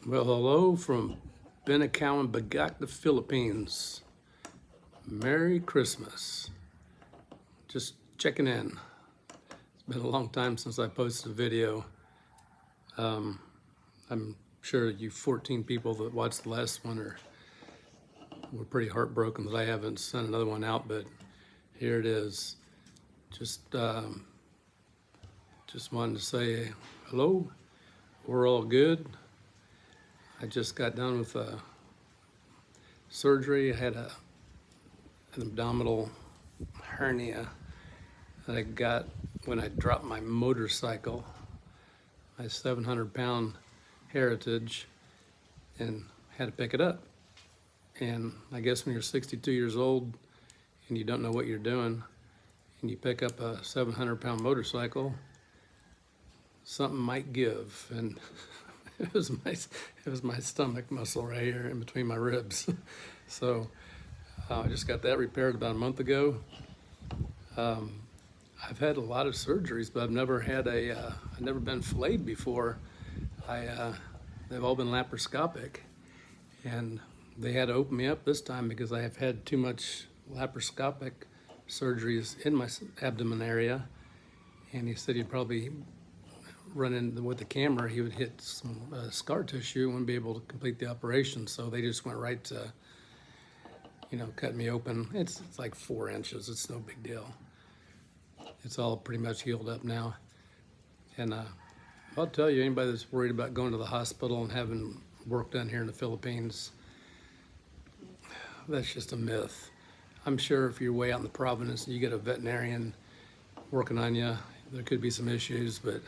Well, hello from Benacawan, Bagak, the Philippines. Merry Christmas. Just checking in. It's been a long time since I posted a video. I'm sure you 14 people that watched the last one were pretty heartbroken that I haven't sent another one out, but here it is. Just wanted to say hello. We're all good. I just got done with surgery. I had an abdominal hernia that I got when I dropped my motorcycle, my 700-pound Heritage, and had to pick it up. And I guess when you're 62 years old and you don't know what you're doing and you pick up a 700-pound motorcycle, something might give. And it was my stomach muscle right here in between my ribs. So I just got that repaired about a month ago. I've had a lot of surgeries, but I've never been filleted before. They've all been laparoscopic, and they had to open me up this time because I have had too much laparoscopic surgeries in my abdomen area. And he said he'd probably run in with the camera, he would hit some scar tissue and wouldn't be able to complete the operation. So they just went right to, cut me open. It's like 4 inches. It's no big deal. It's all pretty much healed up now. And I'll tell you, anybody that's worried about going to the hospital and having work done here in the Philippines, that's just a myth. I'm sure if you're way out in the Providence and you get a veterinarian working on you, there could be some issues, but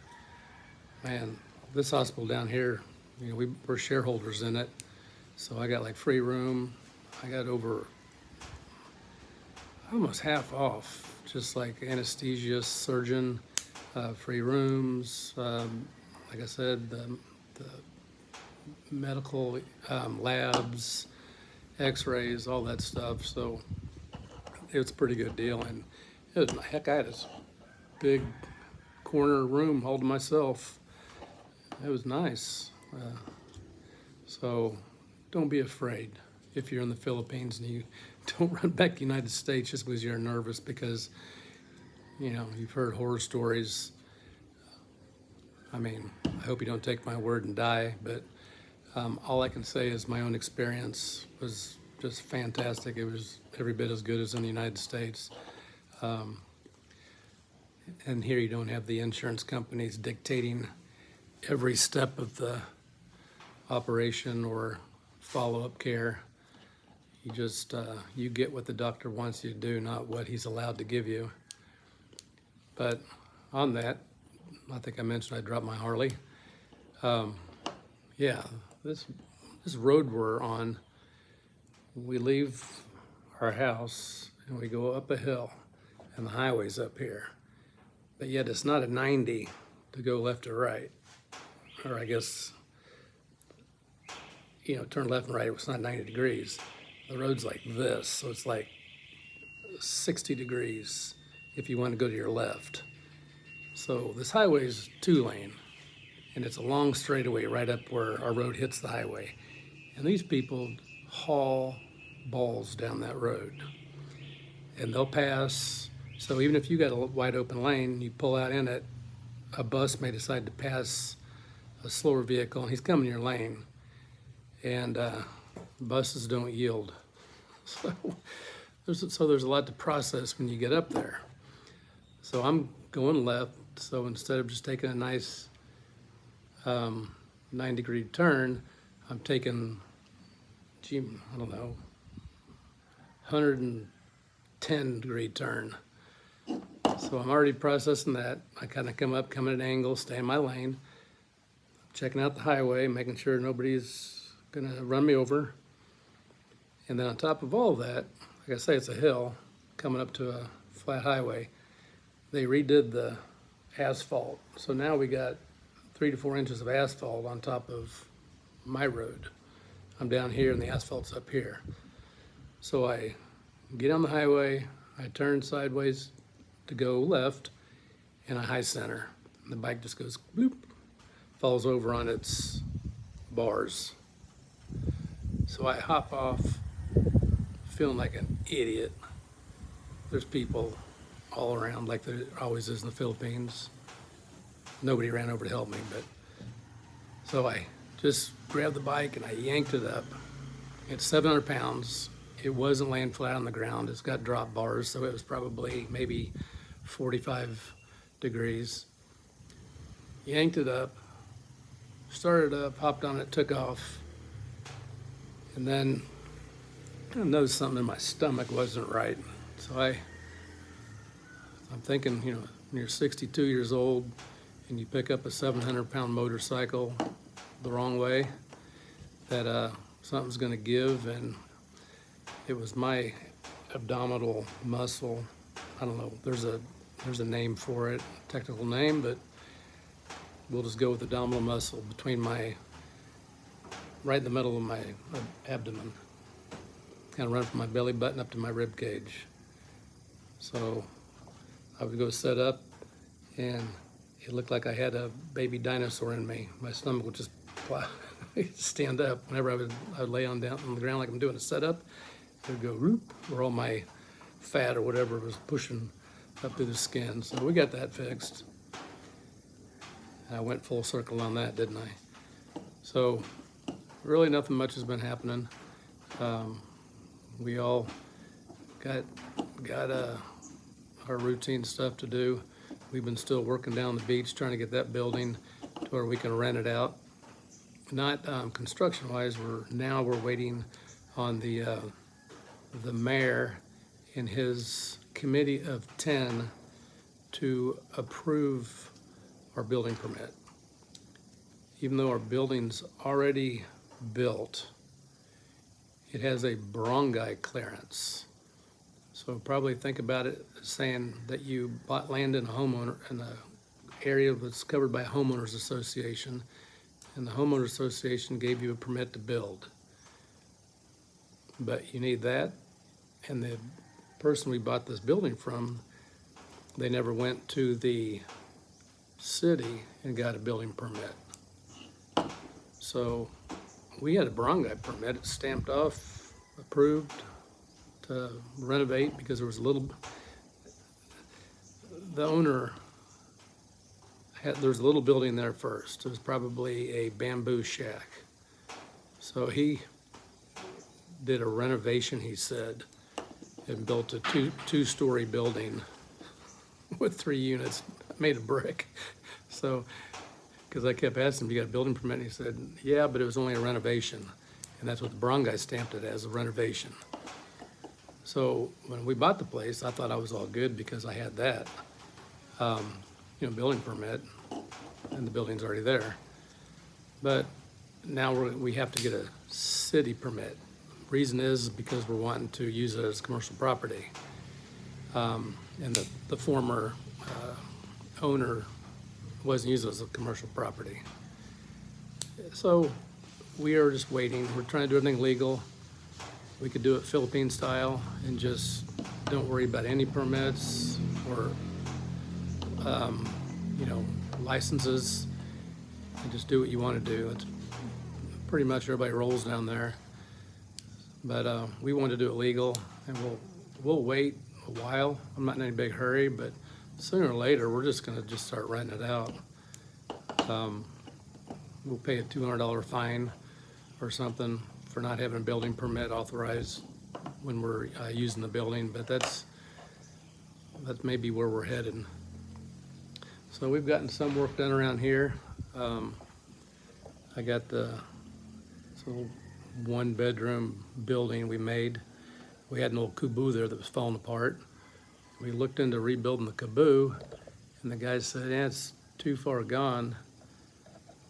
man, this hospital down here, we're shareholders in it. So I got like free room. I got over almost half off, just like anesthesia, surgeon, free rooms. Like I said, the medical labs, x-rays, all that stuff. So it's a pretty good deal. And heck, I had this big corner room all to myself. It was nice. So don't be afraid if you're in the Philippines and you don't run back to the United States just because you're nervous, because you've heard horror stories. I mean, I hope you don't take my word and die, but all I can say is my own experience was just fantastic. It was every bit as good as in the United States. And here you don't have the insurance companies dictating every step of the operation or follow-up care. You just you get what the doctor wants you to do, not what he's allowed to give you. But on that, I think I mentioned I dropped my Harley. Yeah, this road we're on, we leave our house and we go up a hill, and the highway's up here. But yet it's not a 90 to go left or right. Or I guess, turn left and right, it's not 90 degrees. The road's like this, so it's like 60 degrees if you want to go to your left. So this highway is 2-lane, and it's a long straightaway right up where our road hits the highway. And these people haul balls down that road, and they'll pass. So even if you got a wide open lane, you pull out in it, a bus may decide to pass a slower vehicle, and he's coming your lane, and buses don't yield. So there's a lot to process when you get up there. So I'm going left, so instead of just taking a nice 9-degree turn, I'm taking, I don't know, 110-degree turn. So I'm already processing that. I kind of come at an angle, stay in my lane, checking out the highway, making sure nobody's gonna run me over. And then on top of all that, like I say, it's a hill coming up to a flat highway. They redid the asphalt. So now we got 3 to 4 inches of asphalt on top of my road. I'm down here and the asphalt's up here. So I get on the highway, I turn sideways to go left, and I high center. And the bike just goes bloop, falls over on its bars. So I hop off, feeling like an idiot. There's people all around, like there always is in the Philippines. Nobody ran over to help me, but so I just grabbed the bike and I yanked it up. It's 700 pounds. It wasn't laying flat on the ground. It's got drop bars, so it was probably maybe 45 degrees. Yanked it up, started up, hopped on it, took off, and then I noticed something in my stomach wasn't right. So I'm thinking, you know, when you're 62 years old and you pick up a 700-pound motorcycle the wrong way, that something's gonna give, and it was my abdominal muscle. I don't know, there's a name for it, technical name, but we'll just go with abdominal muscle between right in the middle of my abdomen. Kind of run from my belly button up to my rib cage. So I would go set up, and it looked like I had a baby dinosaur in me. My stomach would just stand up whenever I would lay down on the ground like I'm doing a setup. It would go whoop, where all my fat or whatever was pushing up through the skin. So we got that fixed. I went full circle on that, didn't I? So really nothing much has been happening. We all got our routine stuff to do. We've been still working down the beach trying to get that building to where we can rent it out. Not construction-wise. We're waiting on the mayor and his committee of 10 to approve our building permit. Even though our building's already built, it has a barangay clearance. So probably think about it as saying that you bought land in an area that's covered by a homeowners association, and the homeowners association gave you a permit to build. But you need that, and the person we bought this building from, they never went to the city and got a building permit. So we had a barangay permit, it's stamped off, approved to renovate, because there was the owner there's a little building there first. It was probably a bamboo shack. So he did a renovation, he said, and built a two-story building with 3 units made of brick. So, because I kept asking him, you got a building permit? And he said, yeah, but it was only a renovation. And that's what the barangay stamped it as, a renovation. So when we bought the place, I thought I was all good because I had that, building permit, and the building's already there. But now we have to get a city permit. Reason is because we're wanting to use it as commercial property. And the former owner wasn't using it as a commercial property. So we are just waiting. We're trying to do everything legal. We could do it Philippine style and just don't worry about any permits or licenses, and just do what you want to do. It's pretty much everybody rolls down there. But we want to do it legal, and we'll wait a while. I'm not in any big hurry, but sooner or later we're just going to just start renting it out. We'll pay a $200 fine or something for not having a building permit authorized when we're using the building, but that's maybe where we're headed. So we've gotten some work done around here. I got the little 1-bedroom building we made. We had an old kubu there that was falling apart. We looked into rebuilding the kubu, and the guy said, yeah, it's too far gone.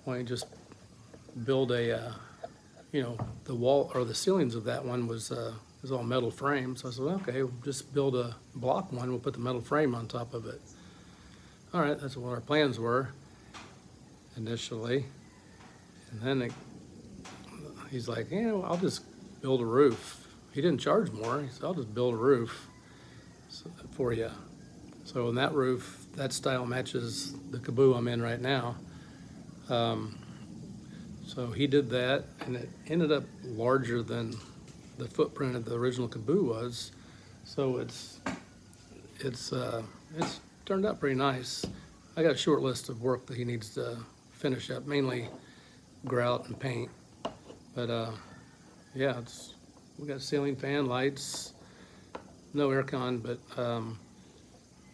Why don't you just build the wall or the ceilings of that one was all metal frame. So I said, okay, we'll just build a block one. We'll put the metal frame on top of it. All right, that's what our plans were initially. And then he's like, yeah, well, I'll just build a roof. He didn't charge more. He said, I'll just build a roof for you. So in that roof, that style matches the kubu I'm in right now. So he did that, and it ended up larger than the footprint of the original Caboo was. So it's turned out pretty nice. I got a short list of work that he needs to finish up, mainly grout and paint. But yeah, we got ceiling fan, lights, no aircon, but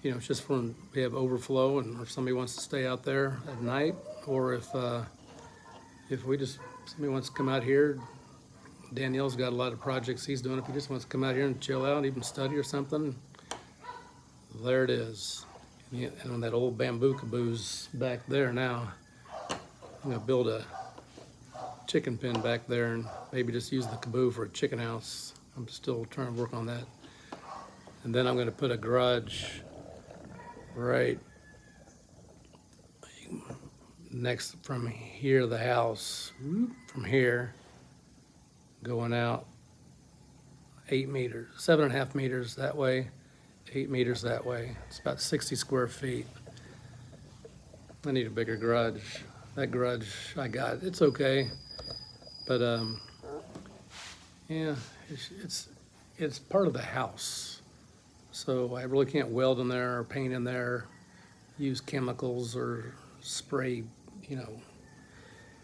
you know, it's just when we have overflow and if somebody wants to stay out there at night, or if somebody wants to come out here. Danielle's got a lot of projects he's doing. If he just wants to come out here and chill out, even study or something, there it is. And that old bamboo Caboo's back there now. I'm gonna build a chicken pen back there and maybe just use the Caboo for a chicken house. I'm still trying to work on that. And then I'm gonna put a garage right next from here to the house, from here, going out 8 meters, 7.5 meters that way, 8 meters that way. It's about 60 square feet. I need a bigger garage. That garage I got, it's okay, but yeah, it's part of the house. So I really can't weld in there or paint in there, use chemicals or spray, you know,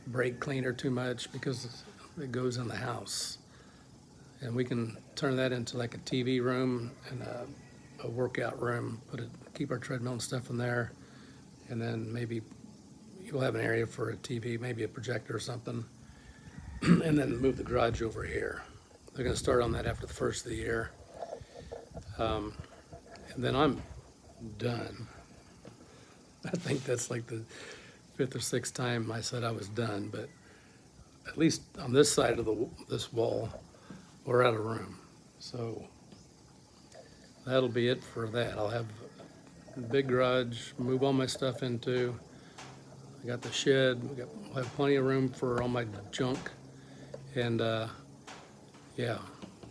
brake cleaner too much because it goes in the house. And we can turn that into like a TV room and a workout room, keep our treadmill and stuff in there. And then maybe you'll have an area for a TV, maybe a projector or something. And then move the garage over here. They're gonna start on that after the first of the year. And then I'm done. I think that's like the 5th or 6th time I said I was done, but at least on this side of this wall, we're out of room. So that'll be it for that. I'll have a big garage, move all my stuff into. I got the shed, we'll have plenty of room for all my junk. And yeah,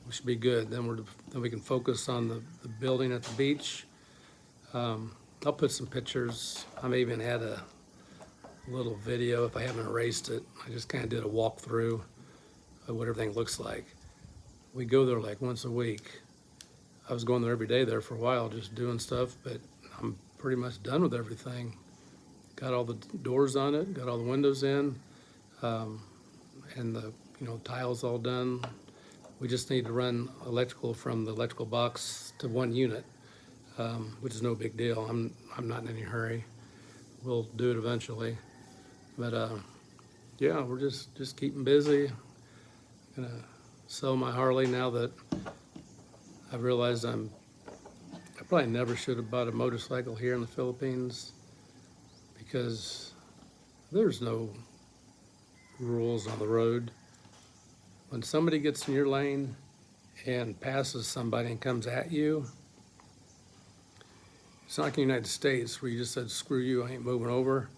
we should be good. Then we can focus on the building at the beach. I'll put some pictures. I may even add a little video if I haven't erased it. I just kind of did a walkthrough of what everything looks like. We go there like once a week. I was going there every day there for a while, just doing stuff, but I'm pretty much done with everything. Got all the doors on it, got all the windows in, and the tiles all done. We just need to run electrical from the electrical box to one unit, which is no big deal. I'm not in any hurry. We'll do it eventually. But yeah, we're just keeping busy. Gonna sell my Harley now that I've realized I probably never should have bought a motorcycle here in the Philippines, because there's no rules on the road. When somebody gets in your lane and passes somebody and comes at you, it's not like in the United States where you just said, screw you, I ain't moving over.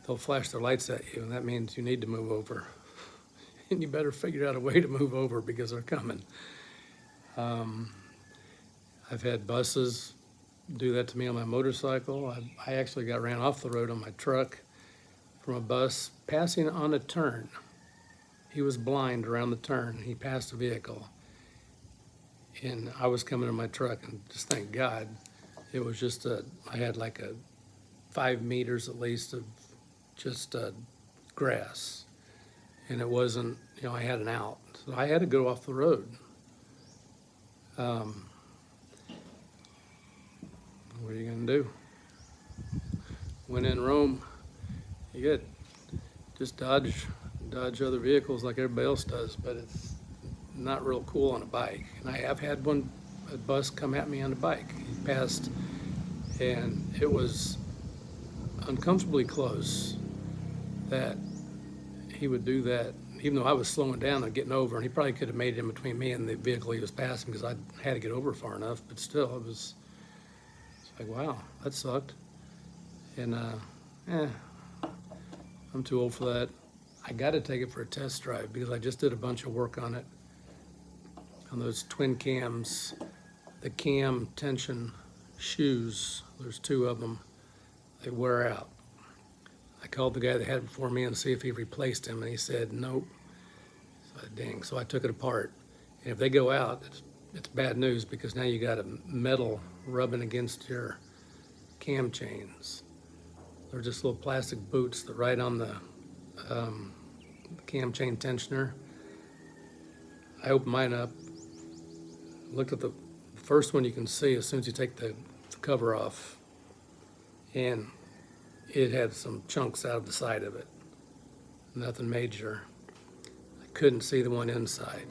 They'll flash their lights at you, and that means you need to move over. And you better figure out a way to move over because they're coming. I've had buses do that to me on my motorcycle. I actually got ran off the road on my truck from a bus passing on a turn. He was blind around the turn. He passed a vehicle. And I was coming in my truck, and just thank God, it was just I had like 5 meters at least of just grass. And it wasn't, I had an out. So I had to go off the road. What are you gonna do? When in Rome, you get just dodge other vehicles like everybody else does, but it's not real cool on a bike. And I have had a bus come at me on a bike. He passed, and it was uncomfortably close that he would do that, even though I was slowing down and getting over, and he probably could have made it in between me and the vehicle he was passing because I had to get over far enough, but still, it's like, wow, that sucked. And I'm too old for that. I got to take it for a test drive because I just did a bunch of work on it, on those twin cams, the cam tension shoes. There's 2 of them. They wear out. I called the guy that had it before me and see if he replaced him, and he said, nope. So dang, so I took it apart. And if they go out, it's bad news because now you got a metal rubbing against your cam chains. They're just little plastic boots that ride on the cam chain tensioner. I opened mine up, looked at the first one you can see as soon as you take the cover off, and it had some chunks out of the side of it. Nothing major. I couldn't see the one inside.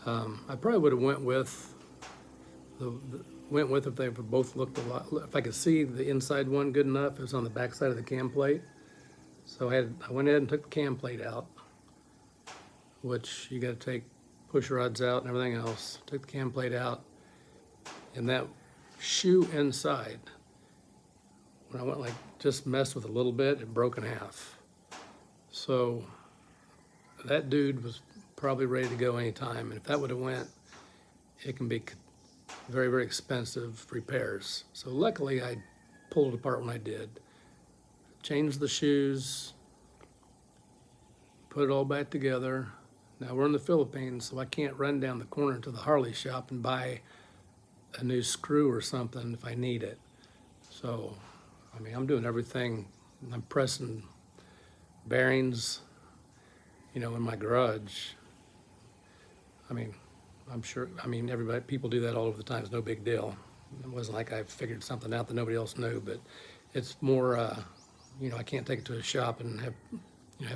I probably would have went with if they both looked a lot. If I could see the inside one good enough, it was on the back side of the cam plate. So I went ahead and took the cam plate out, which you got to take push rods out and everything else. Took the cam plate out, and that shoe inside, when I went like just messed with a little bit, it broke in half. So that dude was probably ready to go anytime, and if that would have went, it can be very, very expensive repairs. So luckily I pulled it apart when I did. Changed the shoes, put it all back together. Now we're in the Philippines, so I can't run down the corner to the Harley shop and buy a new screw or something if I need it. So, I mean, I'm doing everything. I'm pressing bearings, you know, in my garage. I mean, I'm sure, people do that all over the time. It's no big deal. It wasn't like I figured something out that nobody else knew, but it's more, you know, I can't take it to a shop and have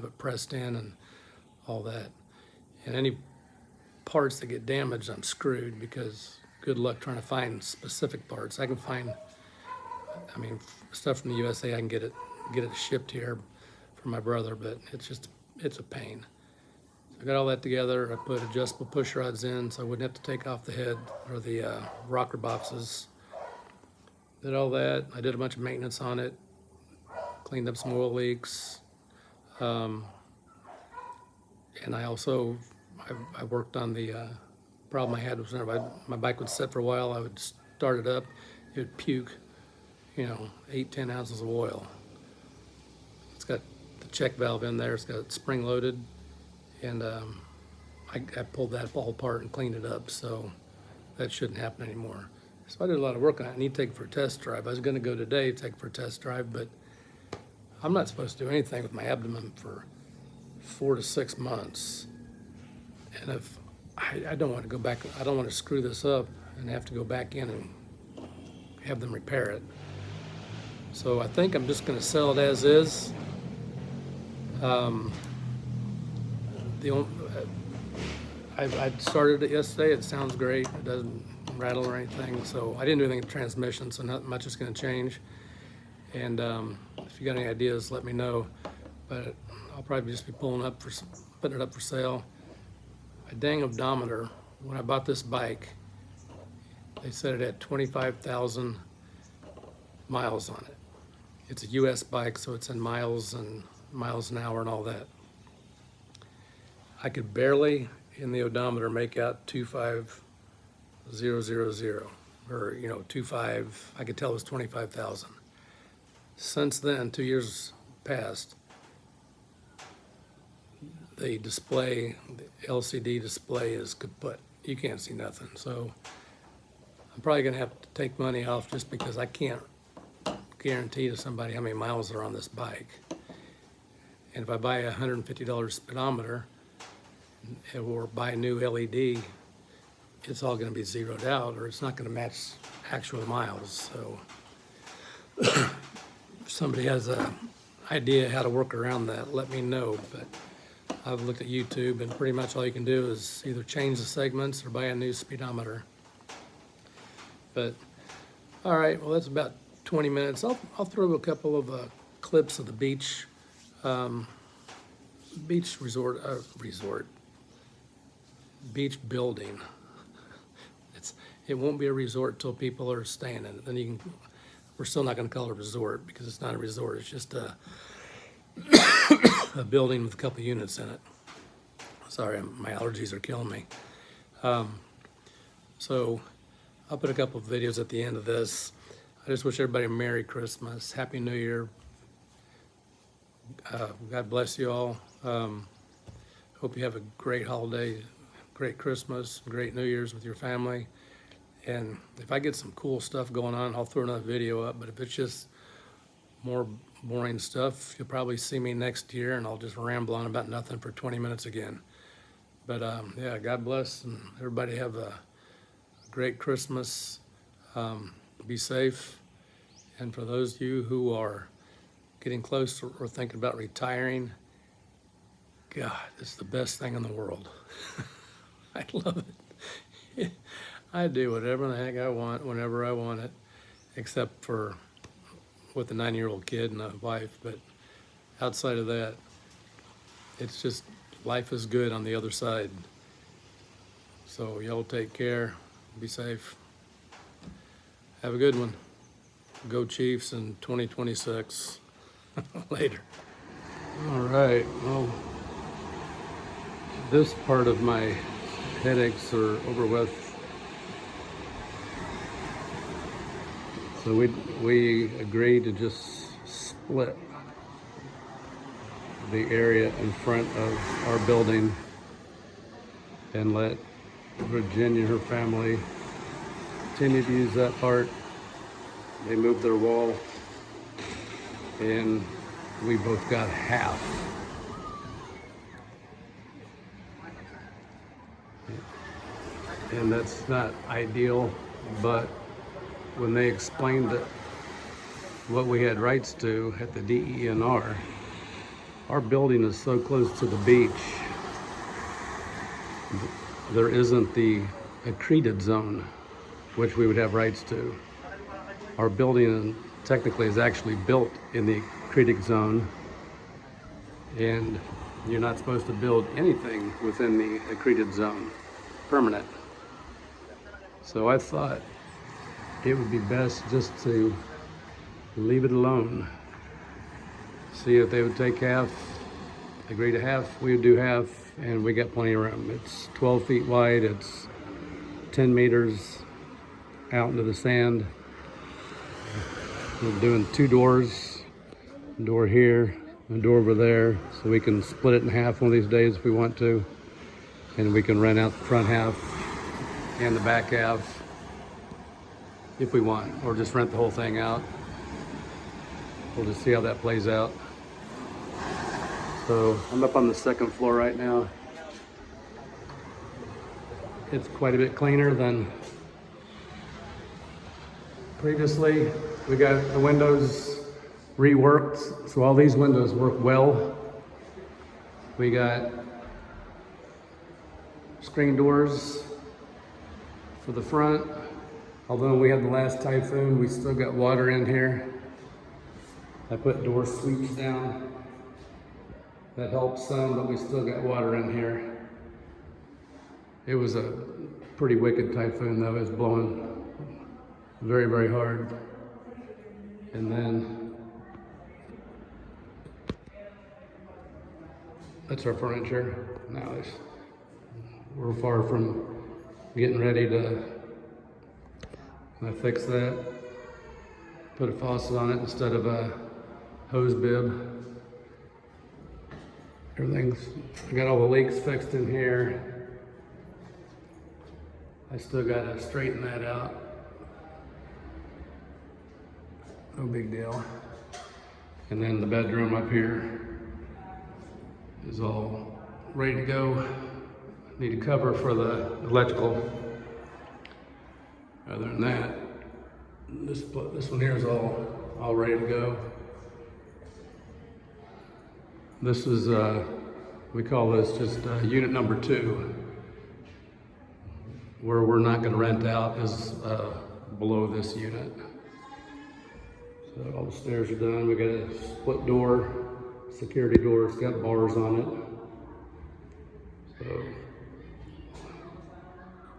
it pressed in and all that. And any parts that get damaged, I'm screwed because good luck trying to find specific parts. I can find, stuff from the USA, I can get it shipped here for my brother, but it's a pain. So I got all that together. I put adjustable push rods in so I wouldn't have to take off the head or the rocker boxes. Did all that. I did a bunch of maintenance on it, cleaned up some oil leaks. And I worked on the problem I had was whenever my bike would sit for a while, I would start it up, it would puke, 8-10 ounces of oil. It's got the check valve in there, it's got spring loaded, and I pulled that all apart and cleaned it up, so that shouldn't happen anymore. So I did a lot of work on it. I need to take it for a test drive. I was going to go today to take it for a test drive, but I'm not supposed to do anything with my abdomen for 4 to 6 months. And if I don't want to go back, I don't want to screw this up and have to go back in and have them repair it. So I think I'm just going to sell it as is. I started it yesterday. It sounds great. It doesn't rattle or anything. So I didn't do anything with the transmission, so not much is going to change. And if you got any ideas, let me know. But I'll probably just be putting it up for sale. A dang odometer. When I bought this bike, they said it had 25,000 miles on it. It's a US bike, so it's in miles and miles an hour and all that. I could barely, in the odometer, make out 25000, or 25. I could tell it was 25,000. Since then, 2 years passed. The display, the LCD display is kaput. You can't see nothing. So I'm probably gonna have to take money off just because I can't guarantee to somebody how many miles are on this bike. And if I buy a $150 speedometer or buy a new LED, it's all gonna be zeroed out or it's not gonna match actual miles. So if somebody has an idea how to work around that, let me know. But I've looked at YouTube, and pretty much all you can do is either change the segments or buy a new speedometer. But, all right, well, that's about 20 minutes. I'll throw a couple of clips of the beach beach building. It won't be a resort till people are staying in it. Then we're still not going to call it a resort because it's not a resort. It's just a building with a couple units in it. Sorry, my allergies are killing me. So I'll put a couple of videos at the end of this. I just wish everybody a Merry Christmas, Happy New Year. God bless you all. Hope you have a great holiday, great Christmas, great New Year's with your family. And if I get some cool stuff going on, I'll throw another video up. But if it's just more boring stuff, you'll probably see me next year and I'll just ramble on about nothing for 20 minutes again. But yeah, God bless and everybody have a great Christmas. Be safe. And for those of you who are getting close or thinking about retiring, God, it's the best thing in the world. I love it. I do whatever the heck I want, whenever I want it, except for with a 9-year-old kid and a wife. But outside of that, it's just life is good on the other side. So y'all take care, be safe, have a good one. Go Chiefs in 2026. Later. All right, well, this part of my headaches are over with. So we agreed to just split the area in front of our building and let Virginia and her family continue to use that part. They moved their wall and we both got half. And that's not ideal, but when they explained that what we had rights to at the DENR, our building is so close to the beach, there isn't the accreted zone, which we would have rights to. Our building technically is actually built in the accreted zone, and you're not supposed to build anything within the accreted zone, permanent. So I thought it would be best just to leave it alone. See if they would take half, agree to half, we would do half, and we got plenty of room. It's 12 feet wide, it's 10 meters out into the sand. We're doing 2 doors, a door here, a door over there, so we can split it in half one of these days if we want to, and we can rent out the front half and the back half if we want, or just rent the whole thing out. We'll just see how that plays out. So I'm up on the 2nd floor right now. It's quite a bit cleaner than previously. We got the windows reworked, so all these windows work well. We got screen doors for the front. Although we had the last typhoon, we still got water in here. I put door sweeps down. That helps some, but we still got water in here. It was a pretty wicked typhoon though. It was blowing very, very hard. And then that's our furniture. Now we're far from getting ready to fix that. Put a faucet on it instead of a hose bib. I got all the leaks fixed in here. I still gotta straighten that out. No big deal. And then the bedroom up here is all ready to go. Need a cover for the electrical. Other than that, this one here is all ready to go. This is, we call this just unit number 2. Where we're not gonna rent out is below this unit. So all the stairs are done. We got a split door, security door. It's got bars on it. So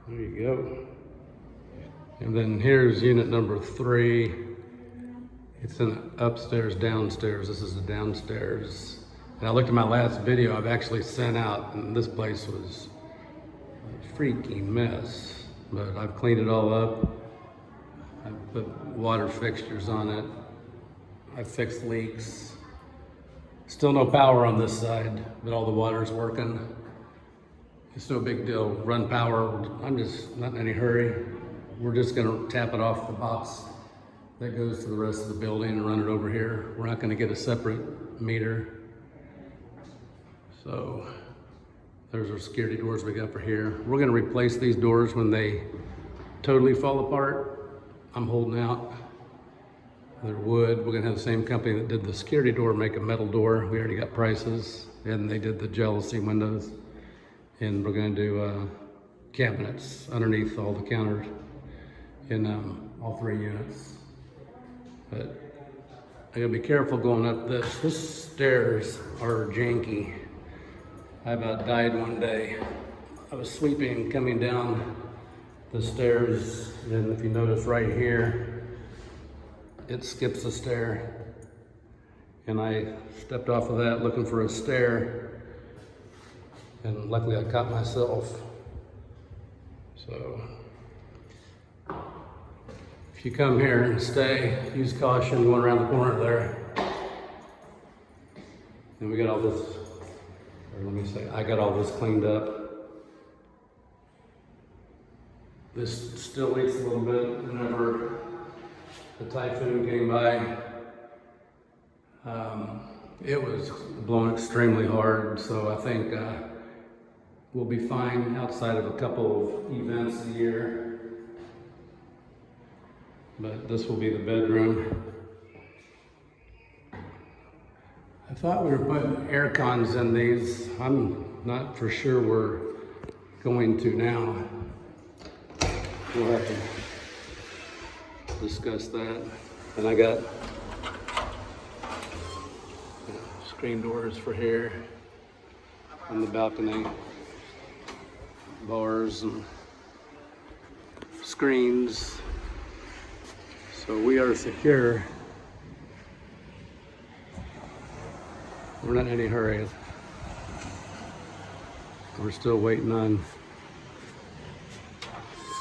there you go. And then here's unit number 3. It's an upstairs, downstairs. This is the downstairs. And I looked at my last video I've actually sent out, and this place was a freaking mess. But I've cleaned it all up. I've put water fixtures on it. I fixed leaks. Still no power on this side, but all the water's working. It's no big deal. Run power. I'm just not in any hurry. We're just gonna tap it off the box that goes to the rest of the building and run it over here. We're not gonna get a separate meter. So there's our security doors we got for here. We're gonna replace these doors when they totally fall apart. I'm holding out. They're wood. We're gonna have the same company that did the security door make a metal door. We already got prices, and they did the jealousy windows. And we're gonna do cabinets underneath all the counters in all 3 units. But I gotta be careful going up this. This stairs are janky. I about died one day. I was sweeping coming down the stairs, and if you notice right here, it skips a stair. And I stepped off of that looking for a stair, and luckily I caught myself. So if you come here and stay, use caution going around the corner there. And we got all this, or let me say, I got all this cleaned up. This still leaks a little bit whenever the typhoon came by. It was blowing extremely hard, so I think we'll be fine outside of a couple of events a year. But this will be the bedroom. I thought we were putting air cons in these. I'm not for sure we're going to now. We'll have to discuss that. And I got screen doors for here on the balcony, bars and screens. So we are secure. We're not in any hurry. We're still waiting on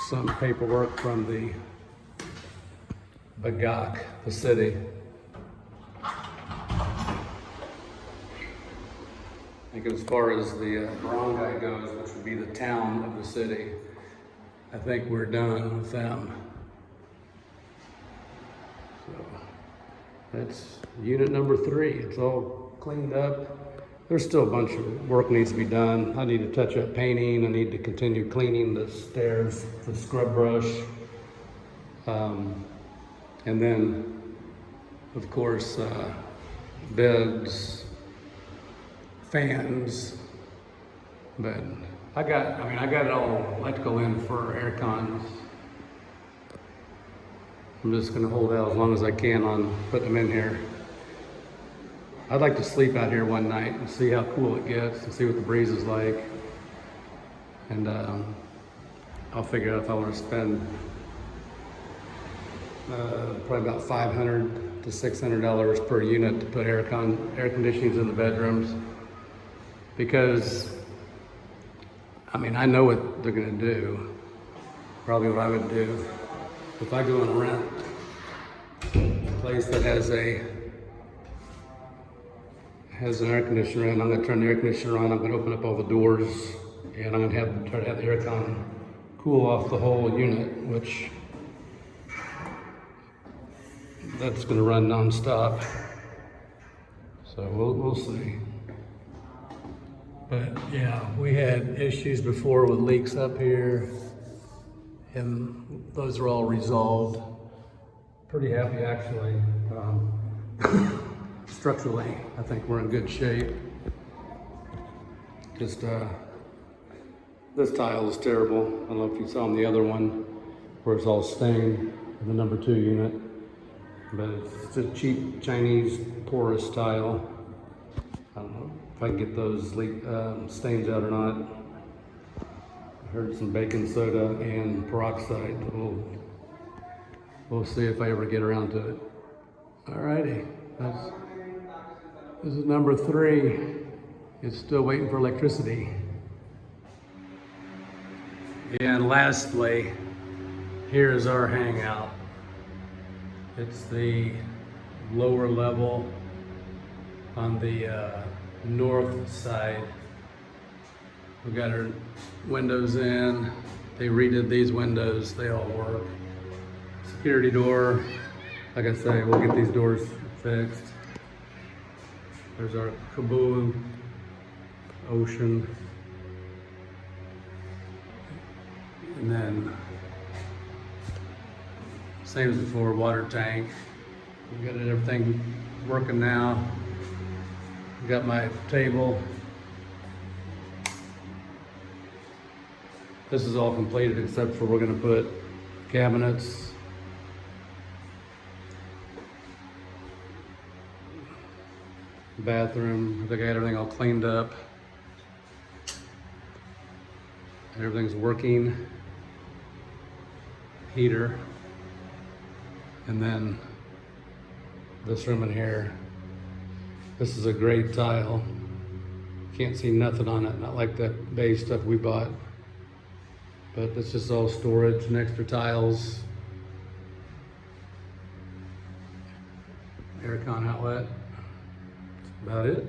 some paperwork from the Bagak, the city. I think as far as the barangay goes, which would be the town of the city, I think we're done with them. So that's unit number 3. It's all cleaned up. There's still a bunch of work needs to be done. I need to touch up painting. I need to continue cleaning the stairs, the scrub brush. And then, of course, beds, fans. But I got it all electrical in for air cons. I'm just gonna hold out as long as I can on putting them in here. I'd like to sleep out here one night and see how cool it gets and see what the breeze is like. And I'll figure out if I want to spend probably about $500 to $600 per unit to put air conditionings in the bedrooms. Because, I mean, I know what they're gonna do. Probably what I would do. If I go and rent a place that has an air conditioner in, I'm gonna turn the air conditioner on, I'm gonna open up all the doors, and I'm gonna try to have the air con cool off the whole unit, which that's gonna run nonstop. So we'll see. But yeah, we had issues before with leaks up here, and those are all resolved. Pretty happy actually. Structurally, I think we're in good shape. Just this tile is terrible. I don't know if you saw on the other one where it's all stained in the number 2 unit, but it's a cheap Chinese porous tile. I don't know if I can get those stains out or not. I heard some baking soda and peroxide. We'll see if I ever get around to it. Alrighty, this is number 3. It's still waiting for electricity. And lastly, here's our hangout. It's the lower level on the north side. We got our windows in. They redid these windows. They all work. Security door. Like I say, we'll get these doors fixed. There's our Kabul Ocean. And then, same as before, water tank. We got everything working now. Got my table. This is all completed except for we're gonna put cabinets. Bathroom. I think I got everything all cleaned up. Everything's working. Heater. And then this room in here. This is a gray tile. Can't see nothing on it, not like that beige stuff we bought. But it's just all storage and extra tiles. Aircon outlet. That's about it.